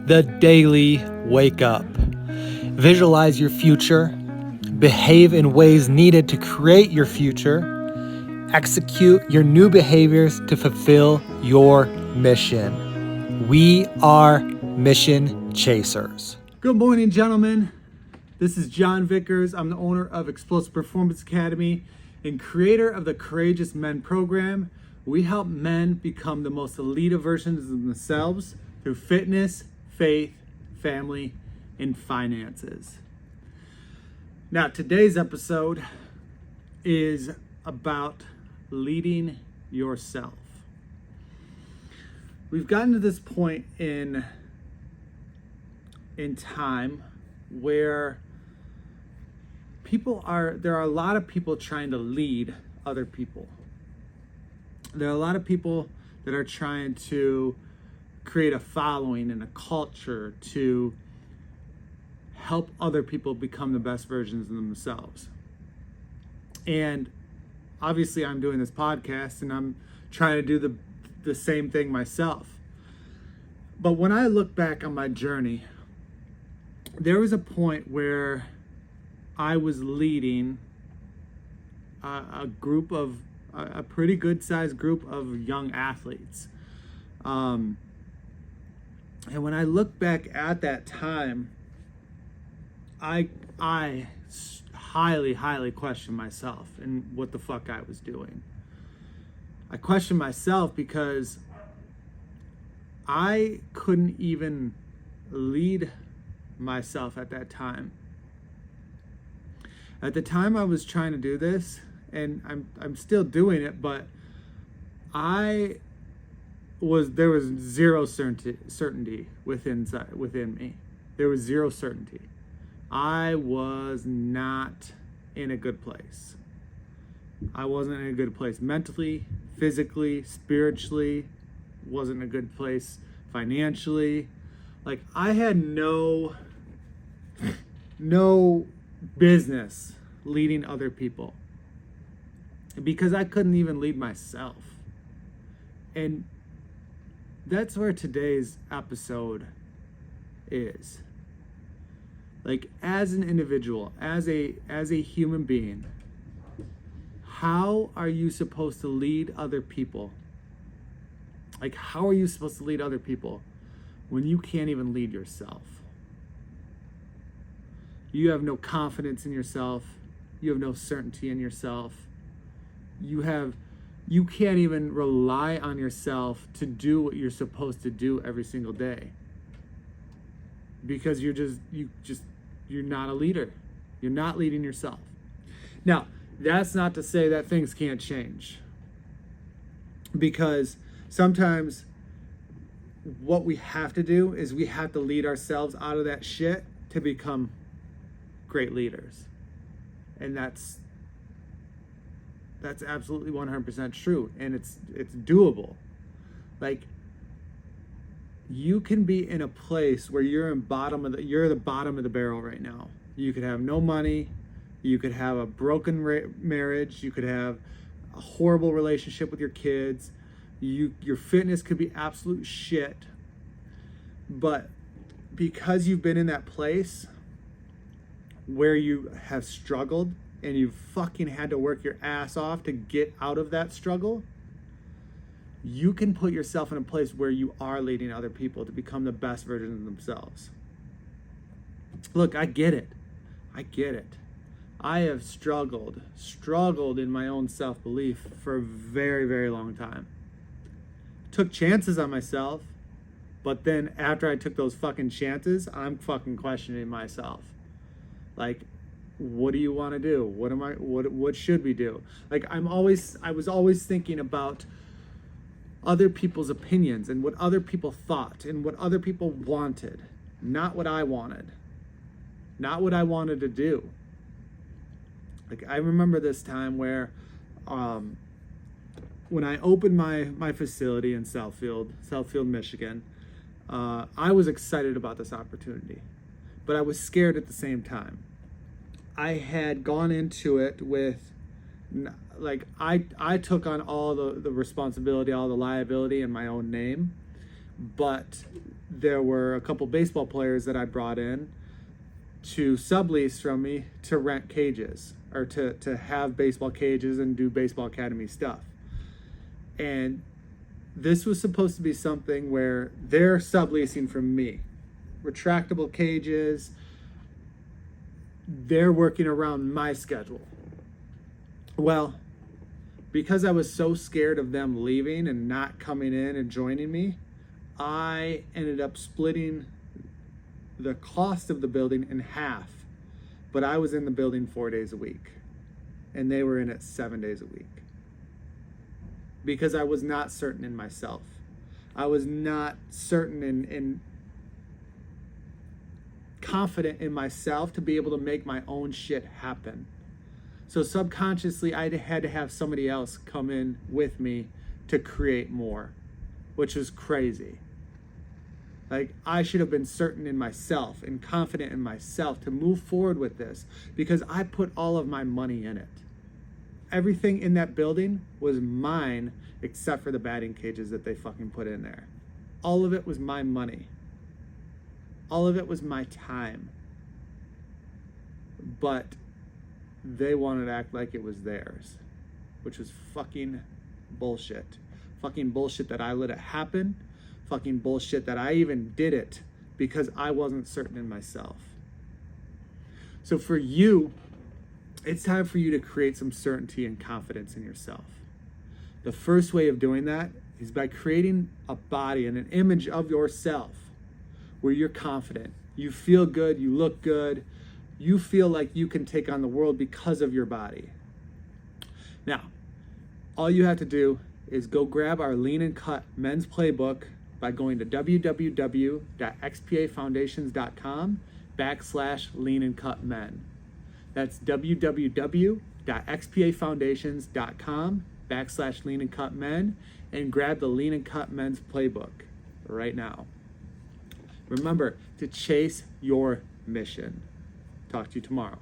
the daily wake up. Visualize your future, behave in ways needed to create your future, execute your new behaviors to fulfill your mission. We are mission chasers. Good morning, gentlemen. This is John Vickers. I'm the owner of Explosive Performance Academy and creator of the Courageous Men program. We help men become the most elite versions of themselves through fitness, faith, family, and finances. Now, today's episode is about leading yourself. We've gotten to this point in time where there are a lot of people trying to lead other people. There are a lot of people that are trying to create a following and a culture to help other people become the best versions of themselves. And obviously I'm doing this podcast and I'm trying to do the same thing myself. But when I look back on my journey, there was a point where I was leading a pretty good sized group of young athletes. And when I look back at that time, I highly questioned myself and what the fuck I was doing. I questioned myself because I couldn't even lead myself at that time. At the time I was trying to do this, and I'm still doing it, but there was zero certainty within me. There was zero certainty. I was not in a good place. I wasn't in a good place mentally, physically, spiritually. Wasn't in a good place financially. Like, I had no business leading other people because I couldn't even lead myself. And that's where today's episode is. Like, as an individual, as a human being, how are you supposed to lead other people? Like, how are you supposed to lead other people when you can't even lead yourself? You have no confidence in yourself. You have no certainty in yourself. You can't even rely on yourself to do what you're supposed to do every single day. Because you're not a leader. You're not leading yourself. Now, that's not to say that things can't change. Because sometimes what we have to do is we have to lead ourselves out of that shit to become great leaders. And that's absolutely 100% true, and it's doable. Like, you can be in a place where you're the bottom of the barrel right now. You could have no money, you could have a broken marriage, you could have a horrible relationship with your kids, your fitness could be absolute shit. But because you've been in that place where you have struggled and you've fucking had to work your ass off to get out of that struggle, you can put yourself in a place where you are leading other people to become the best version of themselves. Look, I get it. I have struggled in my own self-belief for a very, very long time. Took chances on myself, but then after I took those fucking chances, I'm fucking questioning myself. Like, what do you want to do? What should we do? Like, I was always thinking about other people's opinions and what other people thought and what other people wanted, not what I wanted, not what I wanted to do. Like, I remember this time where when I opened my facility in Southfield, Michigan, I was excited about this opportunity, but I was scared at the same time. I had gone into it with, like, I took on all the responsibility, all the liability in my own name, but there were a couple baseball players that I brought in to sublease from me to rent cages, or to have baseball cages and do baseball academy stuff. And this was supposed to be something where they're subleasing from me. Retractable cages, they're working around my schedule. Well, because I was so scared of them leaving and not coming in and joining me, I ended up splitting the cost of the building in half. But I was in the building 4 days a week, and they were in it 7 days a week. Because I was not certain in myself. I was not certain in confident in myself to be able to make my own shit happen. So subconsciously, I had to have somebody else come in with me to create more, which was crazy. Like, I should have been certain in myself and confident in myself to move forward with this, because I put all of my money in it. Everything in that building was mine except for the batting cages that they fucking put in there. All of it was my money. All of it was my time. But they wanted to act like it was theirs, which was fucking bullshit. Fucking bullshit that I let it happen. Fucking bullshit that I even did it because I wasn't certain in myself. So for you, it's time for you to create some certainty and confidence in yourself. The first way of doing that is by creating a body and an image of yourself where you're confident. You feel good, you look good, you feel like you can take on the world because of your body. Now, all you have to do is go grab our Lean and Cut Men's Playbook by going to www.xpafoundations.com/Lean and Cut Men. That's www.xpafoundations.com/Lean and Cut Men, and grab the Lean and Cut Men's Playbook right now. Remember to chase your mission. Talk to you tomorrow.